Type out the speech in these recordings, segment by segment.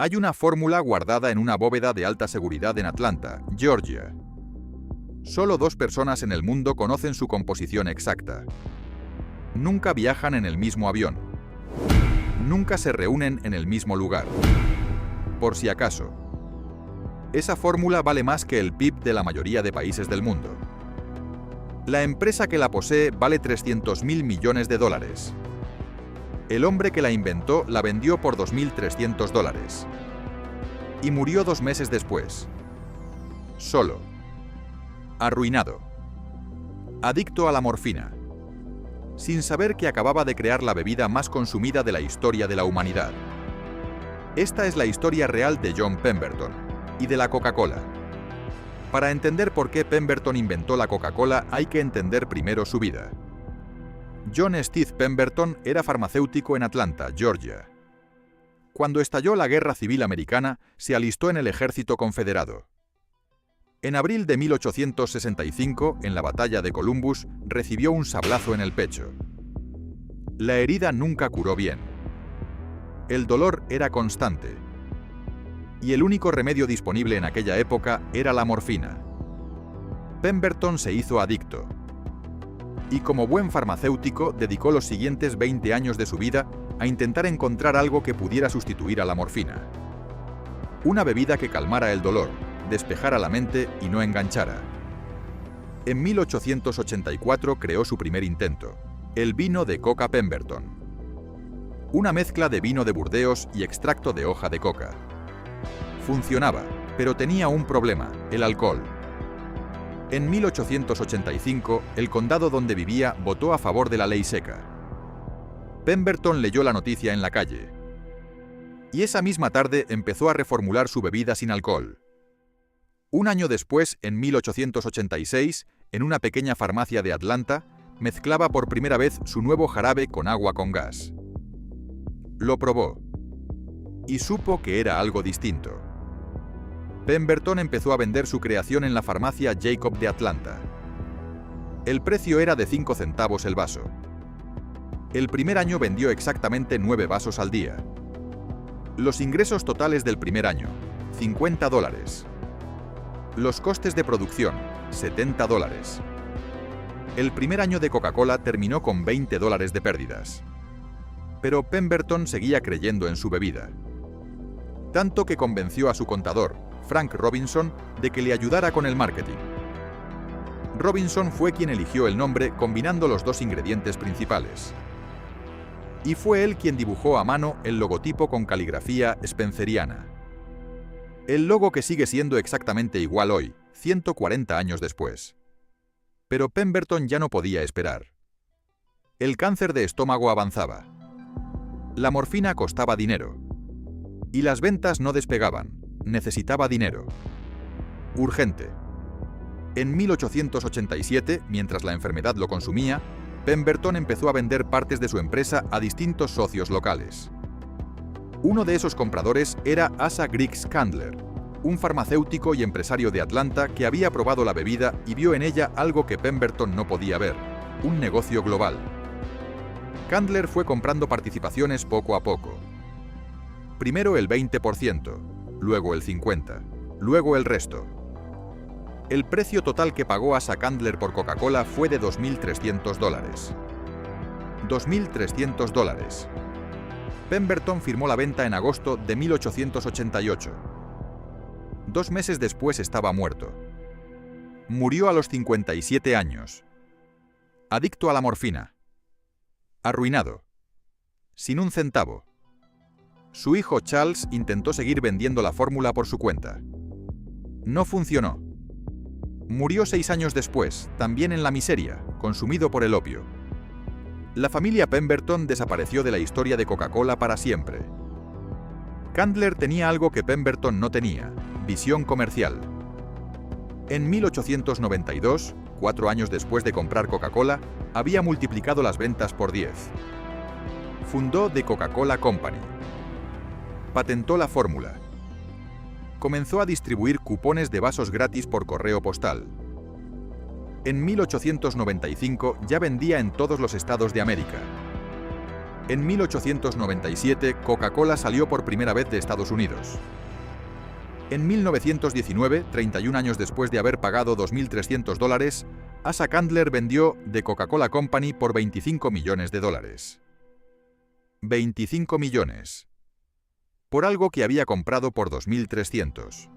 Hay una fórmula guardada en una bóveda de alta seguridad en Atlanta, Georgia. Solo 2 personas en el mundo conocen su composición exacta. Nunca viajan en el mismo avión. Nunca se reúnen en el mismo lugar. Por si acaso. Esa fórmula vale más que el PIB de la mayoría de países del mundo. La empresa que la posee vale 300.000 millones de dólares. El hombre que la inventó la vendió por 2.300 dólares. Y murió 2 meses después. Solo. Arruinado. Adicto a la morfina. Sin saber que acababa de crear la bebida más consumida de la historia de la humanidad. Esta es la historia real de John Pemberton y de la Coca-Cola. Para entender por qué Pemberton inventó la Coca-Cola hay que entender primero su vida. John Steve Pemberton era farmacéutico en Atlanta, Georgia. Cuando estalló la Guerra Civil Americana, se alistó en el ejército confederado. En abril de 1865, en la batalla de Columbus, recibió un sablazo en el pecho. La herida nunca curó bien. El dolor era constante. Y el único remedio disponible en aquella época era la morfina. Pemberton se hizo adicto. Y como buen farmacéutico, dedicó los siguientes 20 años de su vida a intentar encontrar algo que pudiera sustituir a la morfina. Una bebida que calmara el dolor, despejara la mente y no enganchara. En 1884 creó su primer intento, el vino de coca Pemberton. Una mezcla de vino de Burdeos y extracto de hoja de coca. Funcionaba, pero tenía un problema, el alcohol. En 1885, el condado donde vivía votó a favor de la ley seca. Pemberton leyó la noticia en la calle. Y esa misma tarde empezó a reformular su bebida sin alcohol. Un año después, en 1886, en una pequeña farmacia de Atlanta, mezclaba por primera vez su nuevo jarabe con agua con gas. Lo probó. Y supo que era algo distinto. Pemberton empezó a vender su creación en la farmacia Jacob de Atlanta. El precio era de 5 centavos el vaso. El primer año vendió exactamente 9 vasos al día. Los ingresos totales del primer año, $50. Los costes de producción, $70. El primer año de Coca-Cola terminó con $20 de pérdidas. Pero Pemberton seguía creyendo en su bebida. Tanto que convenció a su contador, Frank Robinson, de que le ayudara con el marketing. Robinson fue quien eligió el nombre combinando los 2 ingredientes principales. Y fue él quien dibujó a mano el logotipo con caligrafía spenceriana. El logo que sigue siendo exactamente igual hoy, 140 años después. Pero Pemberton ya no podía esperar. El cáncer de estómago avanzaba. La morfina costaba dinero. Y las ventas no despegaban. Necesitaba dinero. Urgente. En 1887, mientras la enfermedad lo consumía, Pemberton empezó a vender partes de su empresa a distintos socios locales. Uno de esos compradores era Asa Griggs Candler, un farmacéutico y empresario de Atlanta que había probado la bebida y vio en ella algo que Pemberton no podía ver, un negocio global. Candler fue comprando participaciones poco a poco. Primero el 20%, luego el 50%, luego el resto. El precio total que pagó Asa Candler por Coca-Cola fue de $2.300. $2.300. Pemberton firmó la venta en agosto de 1888. 2 meses después estaba muerto. Murió a los 57 años. Adicto a la morfina. Arruinado. Sin un centavo. Su hijo Charles intentó seguir vendiendo la fórmula por su cuenta. No funcionó. Murió 6 años después, también en la miseria, consumido por el opio. La familia Pemberton desapareció de la historia de Coca-Cola para siempre. Candler tenía algo que Pemberton no tenía: visión comercial. En 1892, 4 años después de comprar Coca-Cola, había multiplicado las ventas por 10. Fundó The Coca-Cola Company. Patentó la fórmula. Comenzó a distribuir cupones de vasos gratis por correo postal. En 1895 ya vendía en todos los estados de América. En 1897, Coca-Cola salió por primera vez de Estados Unidos. En 1919, 31 años después de haber pagado $2.300, Asa Candler vendió The Coca-Cola Company por $25 millones. 25 millones. Por algo que había comprado por 2.300.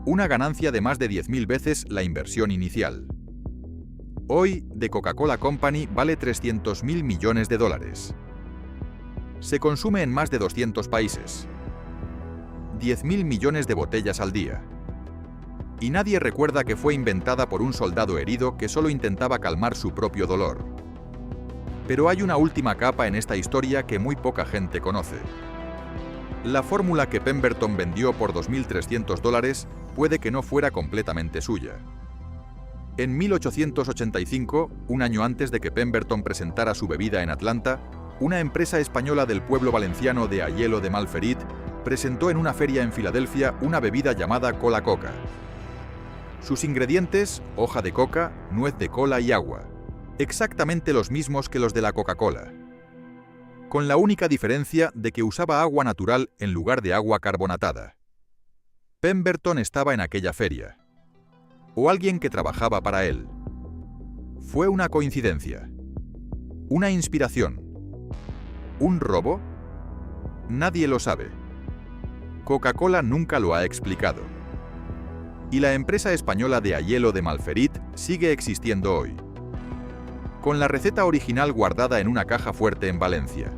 Una ganancia de más de 10.000 veces la inversión inicial. Hoy, The Coca-Cola Company vale $300.000 millones. Se consume en más de 200 países. 10.000 millones de botellas al día. Y nadie recuerda que fue inventada por un soldado herido que solo intentaba calmar su propio dolor. Pero hay una última capa en esta historia que muy poca gente conoce. La fórmula que Pemberton vendió por $2.300 puede que no fuera completamente suya. En 1885, un año antes de que Pemberton presentara su bebida en Atlanta, una empresa española del pueblo valenciano de Aielo de Malferit presentó en una feria en Filadelfia una bebida llamada Cola Coca. Sus ingredientes: hoja de coca, nuez de cola y agua. Exactamente los mismos que los de la Coca-Cola. Con la única diferencia de que usaba agua natural en lugar de agua carbonatada. Pemberton estaba en aquella feria. O alguien que trabajaba para él. ¿Fue una coincidencia? ¿Una inspiración? ¿Un robo? Nadie lo sabe. Coca-Cola nunca lo ha explicado. Y la empresa española de Aielo de Malferit sigue existiendo hoy. Con la receta original guardada en una caja fuerte en Valencia.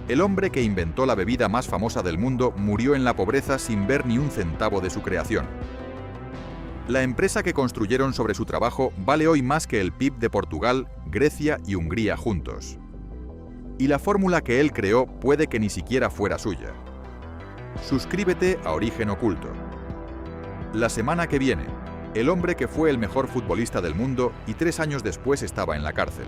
El hombre que inventó la bebida más famosa del mundo murió en la pobreza sin ver ni un centavo de su creación. La empresa que construyeron sobre su trabajo vale hoy más que el PIB de Portugal, Grecia y Hungría juntos. Y la fórmula que él creó puede que ni siquiera fuera suya. Suscríbete a Origen Oculto. La semana que viene, el hombre que fue el mejor futbolista del mundo y 3 años después estaba en la cárcel.